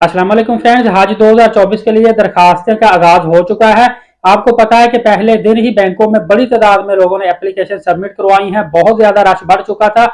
अस्सलाम वालेकुम फ्रेंड्स, हज 2024 के लिए दरखास्तों का आगाज हो चुका है। आपको पता है कि पहले दिन ही बैंकों में बड़ी तादाद में लोगों ने एप्लीकेशन सबमिट करवाई हैं। बहुत ज्यादा रश बढ़ चुका था।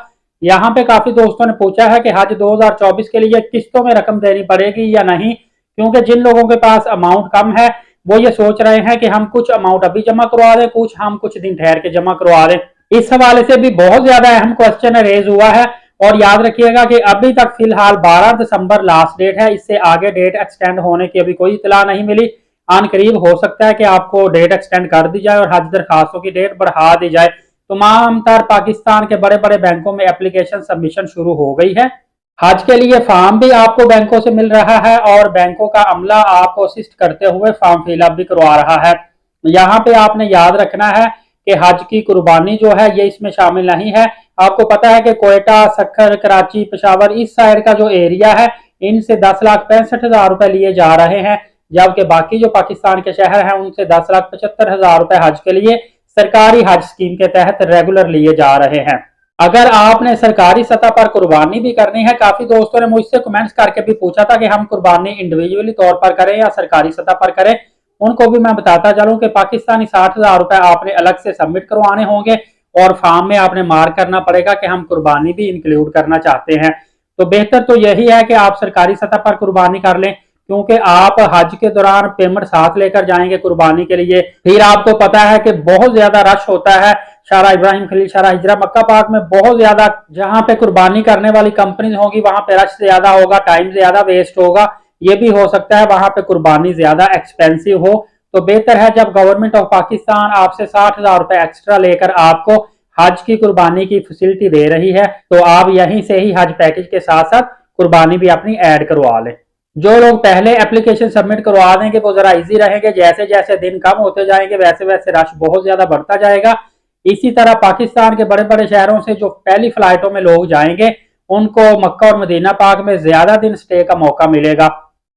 यहाँ पे काफी दोस्तों ने पूछा है कि हज 2024 के लिए किस्तों में रकम देनी पड़ेगी या नहीं, क्योंकि जिन लोगों के पास अमाउंट कम है वो ये सोच रहे हैं कि हम कुछ अमाउंट अभी जमा करवा दें, कुछ हम कुछ दिन ठहर के जमा करवा दें। इस हवाले से भी बहुत ज्यादा अहम क्वेश्चन रेज हुआ है। और याद रखिएगा कि अभी तक फिलहाल 12 दिसंबर लास्ट डेट है। इससे आगे डेट एक्सटेंड होने की अभी कोई इतला नहीं मिली। आन करीब हो सकता है कि आपको डेट एक्सटेंड कर दी जाए और हज दरखास्तों की डेट बढ़ा दी जाए। तमाम तर पाकिस्तान के बड़े बड़े बैंकों में एप्लीकेशन सबमिशन शुरू हो गई है। हज के लिए फॉर्म भी आपको बैंकों से मिल रहा है और बैंकों का अमला आपको असिस्ट करते हुए फॉर्म फिलअप भी करवा रहा है। यहाँ पे आपने याद रखना है कि हज की कुर्बानी जो है ये इसमें शामिल नहीं है। आपको पता है कि कोयटा, सक्खर, कराची, पेशावर इस साइड का जो एरिया है इनसे 10,65,000 रुपए लिए जा रहे हैं, जबकि बाकी जो पाकिस्तान के शहर हैं उनसे 10,75,000 रुपए हज के लिए सरकारी हज स्कीम के तहत रेगुलर लिए जा रहे हैं। अगर आपने सरकारी सतह पर कुर्बानी भी करनी है, काफी दोस्तों ने मुझसे कमेंट्स करके भी पूछा था कि हम कुर्बानी इंडिविजुअली तौर पर करें या सरकारी सतह पर करें। उनको भी मैं बताता चलूं कि पाकिस्तानी 60,000 रुपए आपने अलग से सबमिट करवाने होंगे और फॉर्म में आपने मार्क करना पड़ेगा कि हम कुर्बानी भी इंक्लूड करना चाहते हैं। तो बेहतर तो यही है कि आप सरकारी सतह पर कुर्बानी कर लें, क्योंकि आप हज के दौरान पेमेंट साथ लेकर जाएंगे कुर्बानी के लिए। फिर आपको पता है कि बहुत ज्यादा रश होता है शारा इब्राहिम खलील, शारा हिजरा, मक्का पाक में बहुत ज्यादा। जहां पे कुर्बानी करने वाली कंपनी होगी वहां पे रश ज्यादा होगा, टाइम ज्यादा वेस्ट होगा। ये भी हो सकता है वहां पे कुर्बानी ज्यादा एक्सपेंसिव हो। तो बेहतर है जब गवर्नमेंट ऑफ पाकिस्तान आपसे 60,000 रुपए एक्स्ट्रा लेकर आपको हज की कुर्बानी की फैसिलिटी दे रही है, तो आप यहीं से ही हज पैकेज के साथ साथ कुर्बानी भी अपनी ऐड करवा लें। जो लोग पहले एप्लीकेशन सबमिट करवा देंगे वो जरा इजी रहेंगे। जैसे जैसे दिन कम होते जाएंगे वैसे वैसे रश बहुत ज्यादा बढ़ता जाएगा। इसी तरह पाकिस्तान के बड़े बड़े शहरों से जो पहली फ्लाइटों में लोग जाएंगे उनको मक्का और मदीना पाक में ज्यादा दिन स्टे का मौका मिलेगा,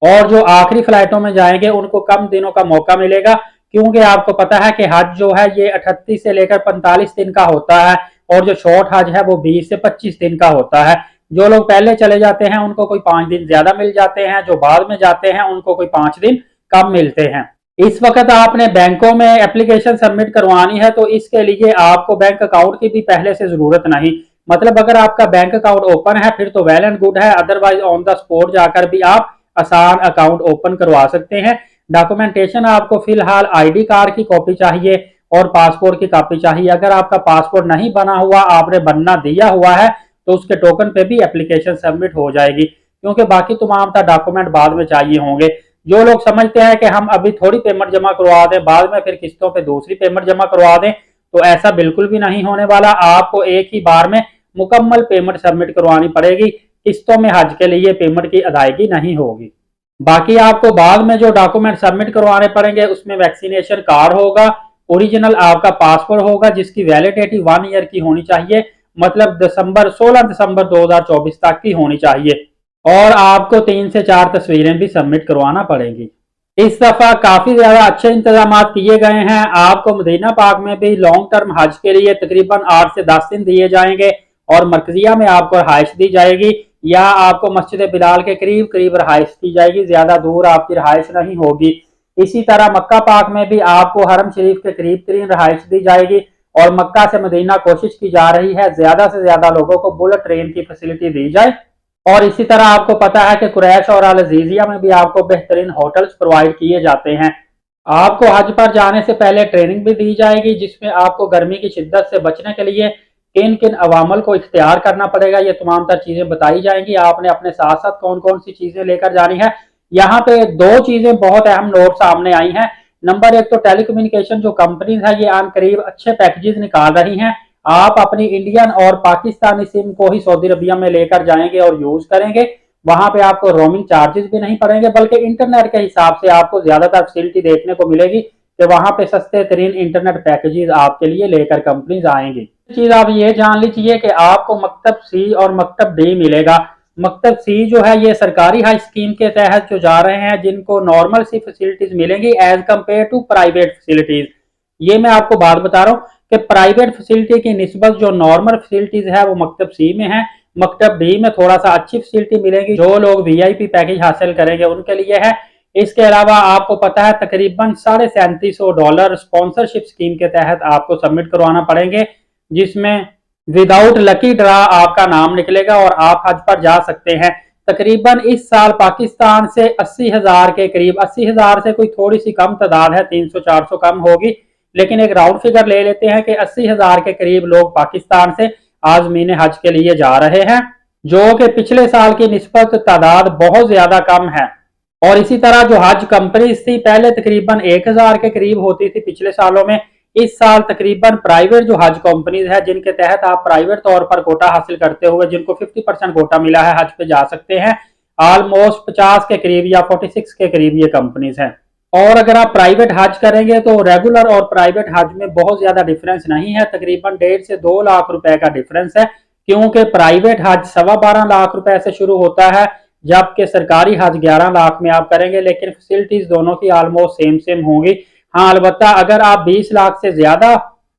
और जो आखिरी फ्लाइटों में जाएंगे उनको कम दिनों का मौका मिलेगा, क्योंकि आपको पता है कि हज जो है ये 38 से लेकर 45 दिन का होता है और जो शॉर्ट हज है वो 20 से 25 दिन का होता है। जो लोग पहले चले जाते हैं उनको कोई 5 दिन ज्यादा मिल जाते हैं, जो बाद में जाते हैं उनको कोई 5 दिन कम मिलते हैं। इस वक्त आपने बैंकों में एप्लीकेशन सबमिट करवानी है तो इसके लिए आपको बैंक अकाउंट की भी पहले से जरूरत नहीं। मतलब अगर आपका बैंक अकाउंट ओपन है फिर तो वेल एंड गुड है, अदरवाइज ऑन द स्पॉट जाकर भी आप आसान अकाउंट ओपन करवा सकते हैं। डॉक्यूमेंटेशन आपको फिलहाल आईडी कार्ड की कॉपी चाहिए और पासपोर्ट की कॉपी चाहिए। अगर आपका पासपोर्ट नहीं बना हुआ, आपने बनना दिया हुआ है, तो उसके टोकन पे भी एप्लीकेशन सबमिट हो जाएगी, क्योंकि बाकी तमाम डॉक्यूमेंट बाद में चाहिए होंगे। जो लोग समझते हैं कि हम अभी थोड़ी पेमेंट जमा करवा दें, बाद में फिर किस्तों पे दूसरी पेमेंट जमा करवा दें, तो ऐसा बिल्कुल भी नहीं होने वाला। आपको एक ही बार में मुकम्मल पेमेंट सबमिट करवानी पड़ेगी। किस्तों में हज के लिए पेमेंट की अदायगी नहीं होगी। बाकी आपको बाद में जो डॉक्यूमेंट सबमिट करवाने पड़ेंगे उसमें वैक्सीनेशन कार्ड होगा, ओरिजिनल आपका पासपोर्ट होगा जिसकी वैलिडिटी 1 ईयर की होनी चाहिए, मतलब 16 दिसंबर 2024 तक की होनी चाहिए, और आपको 3 से 4 तस्वीरें भी सबमिट करवाना पड़ेंगी। इस दफा काफी ज्यादा अच्छे इंतजाम किए गए हैं। आपको मदीना पाक में भी लॉन्ग टर्म हज के लिए तकरीबन 8 से 10 दिन दिए जाएंगे और मरकजिया में आपको रहाइश दी जाएगी, या आपको मस्जिद बिलाल के करीब करीब रहाइश दी जाएगी, ज्यादा दूर आपकी रहाइश नहीं होगी। इसी तरह मक्का पाक में भी आपको हरम शरीफ के करीब तरीन रहाइश दी जाएगी, और मक्का से मदीना कोशिश की जा रही है ज्यादा से ज्यादा लोगों को बुलेट ट्रेन की फैसिलिटी दी जाए। और इसी तरह आपको पता है कि कुरैश और अल अजीजिया में भी आपको बेहतरीन होटल्स प्रोवाइड किए जाते हैं। आपको हज पर जाने से पहले ट्रेनिंग भी दी जाएगी जिसमें आपको गर्मी की शिद्दत से बचने के लिए किन किन अवामल को इख्तियार करना पड़ेगा, ये तमाम तर चीजें बताई जाएंगी। आपने अपने साथ साथ कौन कौन सी चीजें लेकर जानी है। यहाँ पे 2 चीजें बहुत अहम नोट सामने आई हैं। नंबर 1 तो टेलीकम्युनिकेशन जो कंपनीज है ये आन करीब अच्छे पैकेजेस निकाल रही हैं। आप अपनी इंडियन और पाकिस्तानी सिम को ही सऊदी अरबिया में लेकर जाएंगे और यूज करेंगे। वहां पे आपको रोमिंग चार्जेस भी नहीं पड़ेंगे, बल्कि इंटरनेट के हिसाब से आपको ज्यादातर फैसिलिटी देखने को मिलेगी कि वहां पे सस्ते तरीन इंटरनेट पैकेजेस आपके लिए लेकर कंपनीज आएंगी। चीज आप ये जान लीजिए कि आपको मकतब सी और मकतब डी मिलेगा। मकतब सी जो है ये सरकारी हाई स्कीम के तहत जो जा रहे हैं जिनको नॉर्मल सी फैसिलिटीज मिलेंगी as compare to private facilities. ये मैं आपको बात बता रहा हूँ कि प्राइवेट फैसिलिटी की निस्बत जो नॉर्मल फैसिलिटीज है वो मकतब सी में है, मकतब बी में थोड़ा सा अच्छी फैसिलिटी मिलेगी, जो लोग वीआईपी पैकेज हासिल करेंगे उनके लिए है। इसके अलावा आपको पता है तकरीबन $3750 स्पॉन्सरशिप स्कीम के तहत आपको सबमिट करवाना पड़ेंगे, जिसमें विदाउट लकी ड्रा आपका नाम निकलेगा और आप हज पर जा सकते हैं। तकरीबन इस साल पाकिस्तान से 80,000 के करीब, 80,000 से कोई थोड़ी सी कम तादाद है, 300-400 कम होगी, लेकिन एक राउंड फिगर ले लेते हैं कि 80,000 के करीब लोग पाकिस्तान से आज़मीन हज के लिए जा रहे हैं, जो कि पिछले साल की निस्बत तादाद बहुत ज्यादा कम है। और इसी तरह जो हज कंपनीज थी पहले तकरीबन 1,000 के करीब होती थी पिछले सालों में, इस साल तकरीबन प्राइवेट जो हज कंपनीज है जिनके तहत आप प्राइवेट तौर पर कोटा हासिल करते हुए जिनको 50% कोटा मिला है हज पे जा सकते हैं, ऑलमोस्ट 50 के करीब या 46 के करीब ये कंपनीज हैं। और अगर आप प्राइवेट हज करेंगे तो रेगुलर और प्राइवेट हज में बहुत ज्यादा डिफरेंस नहीं है, तकरीबन 1.5 से 2 लाख रुपए का डिफरेंस है, क्योंकि प्राइवेट हज 12.25 लाख रुपए से शुरू होता है, जबकि सरकारी हज 11 लाख में आप करेंगे, लेकिन फैसिलिटीज दोनों की ऑलमोस्ट सेम होंगी। हाँ, अलबत्ता अगर आप 20 लाख से ज्यादा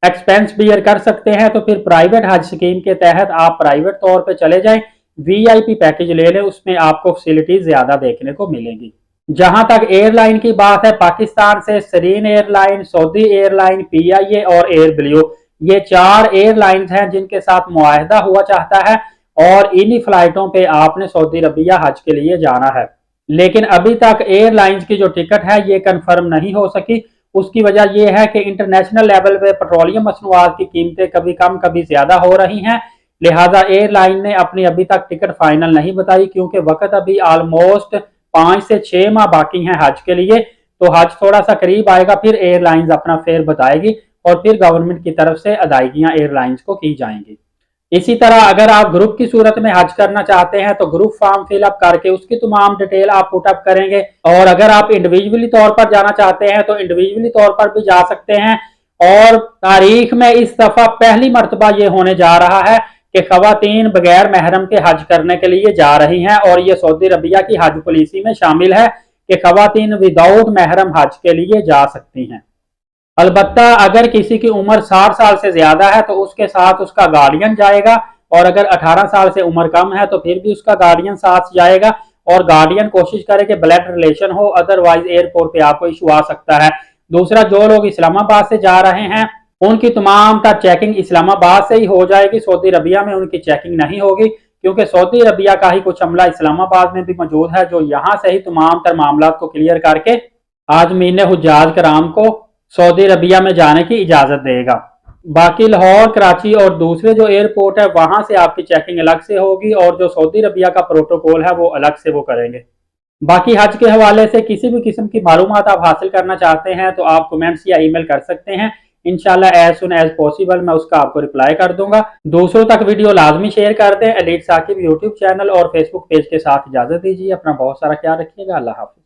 एक्सपेंस बियर कर सकते हैं तो फिर प्राइवेट हज स्कीम के तहत आप प्राइवेट तौर पे चले जाएं, वीआईपी पैकेज ले लें, उसमें आपको फैसिलिटीज ज्यादा देखने को मिलेंगी। जहां तक एयरलाइन की बात है, पाकिस्तान से Serene airline, Saudi airline, PIA और एयर ब्लू, ये 4 एयरलाइंस हैं जिनके साथ मुआहदा हुआ चाहता है और इन्हीं फ्लाइटों पे आपने सऊदी अरबिया हज के लिए जाना है। लेकिन अभी तक एयरलाइंस की जो टिकट है ये कंफर्म नहीं हो सकी। उसकी वजह यह है कि इंटरनेशनल लेवल पे पेट्रोलियम मसनूआत की कीमतें कभी कम कभी ज्यादा हो रही हैं, लिहाजा एयरलाइन ने अपनी अभी तक टिकट फाइनल नहीं बताई, क्योंकि वक्त अभी ऑलमोस्ट 5 से 6 माह बाकी हैं हज के लिए। तो हज थोड़ा सा करीब आएगा फिर एयरलाइंस अपना फेयर बताएगी और फिर गवर्नमेंट की तरफ से अदायगियां एयरलाइंस को की जाएंगी। इसी तरह अगर आप ग्रुप की सूरत में हज करना चाहते हैं तो ग्रुप फॉर्म फिलअप करके उसकी तमाम डिटेल आप पुटअप करेंगे, और अगर आप इंडिविजुअली तौर पर जाना चाहते हैं तो इंडिविजुअली तौर पर भी जा सकते हैं। और तारीख में इस दफा पहली मर्तबा ये होने जा रहा है कि खवातीन बगैर महरम के हज करने के लिए जा रही हैं, और ये सऊदी अरबिया की हज पॉलिसी में शामिल है कि खवातीन विदाउट महरम हज के लिए जा सकती हैं। अलबत्ता अगर किसी की उम्र 60 साल से ज्यादा है तो उसके साथ उसका गार्डियन जाएगा, और अगर 18 साल से उम्र कम है तो फिर भी उसका गार्डियन साथ जाएगा, और गार्डियन कोशिश करे कि ब्लड रिलेशन हो, अदरवाइज एयरपोर्ट पे आपको इशू आ सकता है। दूसरा, जो लोग इस्लामाबाद से जा रहे हैं उनकी तमाम तर चेकिंग इस्लामाबाद से ही हो जाएगी, सऊदी अरबिया में उनकी चेकिंग नहीं होगी, क्योंकि सऊदी अरबिया का ही कुछ अमला इस्लामाबाद में भी मौजूद है जो यहाँ से ही तमाम तर मामला को क्लियर करके आज़मीन हुज्जाज कराम को सऊदी अरबिया में जाने की इजाजत देगा। बाकी लाहौर, कराची और दूसरे जो एयरपोर्ट है वहां से आपकी चेकिंग अलग से होगी, और जो सऊदी अरबिया का प्रोटोकॉल है वो अलग से वो करेंगे। बाकी हज के हवाले से किसी भी किस्म की मालूमात आप हासिल करना चाहते हैं तो आप कमेंट्स या ईमेल कर सकते हैं, इंशाल्लाह एज सुन एज पॉसिबल मैं उसका आपको रिप्लाई कर दूंगा। दूसरों तक वीडियो लाजमी शेयर कर दें। एलीट साकिब यूट्यूब चैनल और फेसबुक पेज के साथ इजाजत दीजिए। अपना बहुत सारा ख्याल रखिएगा। अल्लाह हाफिज़।